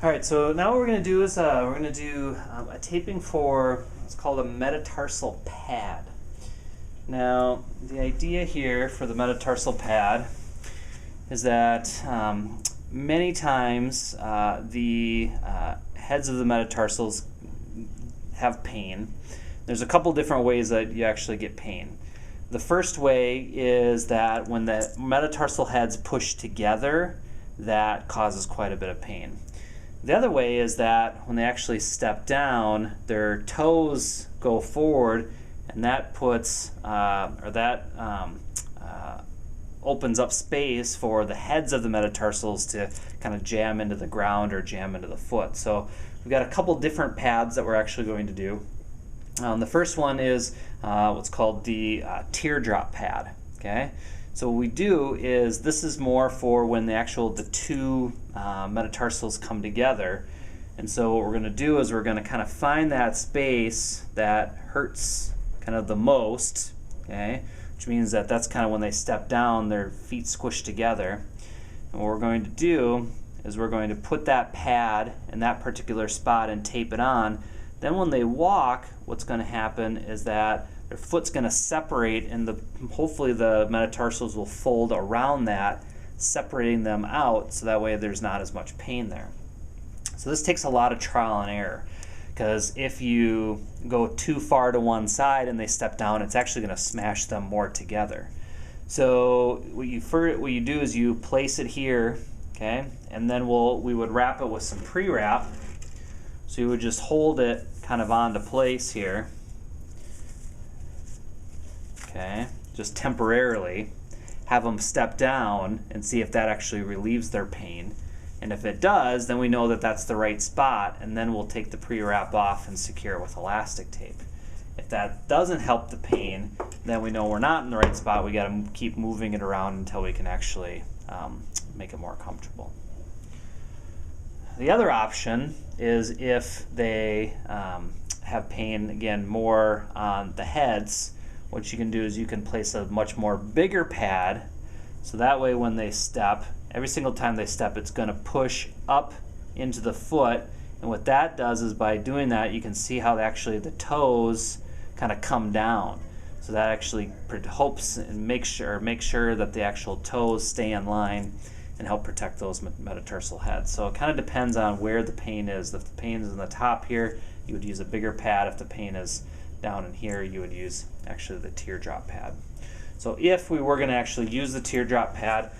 Alright, so now what we're going to do is we're going to do a taping for what's called a metatarsal pad. Now, the idea here for the metatarsal pad is that many times the heads of the metatarsals have pain. There's a couple different ways that you actually get pain. The first way is that when the metatarsal heads push together, that causes quite a bit of pain. The other way is that when they actually step down, their toes go forward, and that puts opens up space for the heads of the metatarsals to kind of jam into the ground or jam into the foot. So we've got a couple different pads that we're actually going to do. The first one is what's called the teardrop pad. Okay, so what we do is this is more for when the two metatarsals come together. And so what we're going to do is we're going to kind of find that space that hurts kind of the most. Okay, which means that that's kind of when they step down, their feet squish together. And what we're going to do is we're going to put that pad in that particular spot and tape it on. Then when they walk, what's going to happen is that their foot's going to separate, and hopefully the metatarsals will fold around that, separating them out, so that way there's not as much pain there. So this takes a lot of trial and error, because if you go too far to one side and they step down, it's actually going to smash them more together. So what you do is you place it here, okay, and then we would wrap it with some pre-wrap. So you would just hold it kind of onto place here, okay, just temporarily, have them step down and see if that actually relieves their pain. And if it does, then we know that that's the right spot, and then we'll take the pre-wrap off and secure it with elastic tape. If that doesn't help the pain, then we know we're not in the right spot. We got to keep moving it around until we can actually make it more comfortable. The other option is if they have pain, again, more on the heads, what you can do is you can place a much more bigger pad, so that way when they step, every single time they step, it's going to push up into the foot. And what that does is by doing that, you can see how actually the toes kind of come down. So that actually helps and make sure that the actual toes stay in line and help protect those metatarsal heads. So it kind of depends on where the pain is. If the pain is in the top here, you would use a bigger pad. If the pain is down in here, you would use actually the teardrop pad. So if we were going to actually use the teardrop pad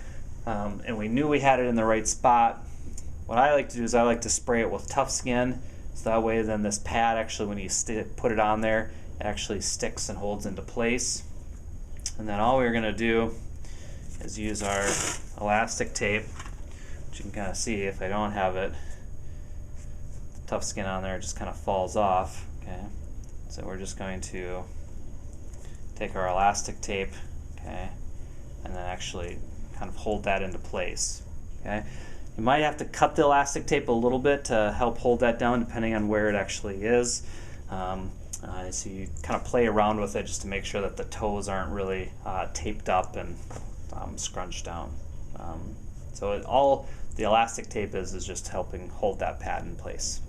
and we knew we had it in the right spot, what I like to do is I like to spray it with tough skin, so that way then this pad actually, when you put it on there, it actually sticks and holds into place. And then all we're going to do is use our elastic tape, which you can kind of see if I don't have it, the tough skin on there just kind of falls off. Okay, so we're just going to take our elastic tape, okay, and then actually kind of hold that into place. Okay, you might have to cut the elastic tape a little bit to help hold that down, depending on where it actually is. So you kind of play around with it just to make sure that the toes aren't really taped up and scrunched down. So all the elastic tape is just helping hold that pad in place.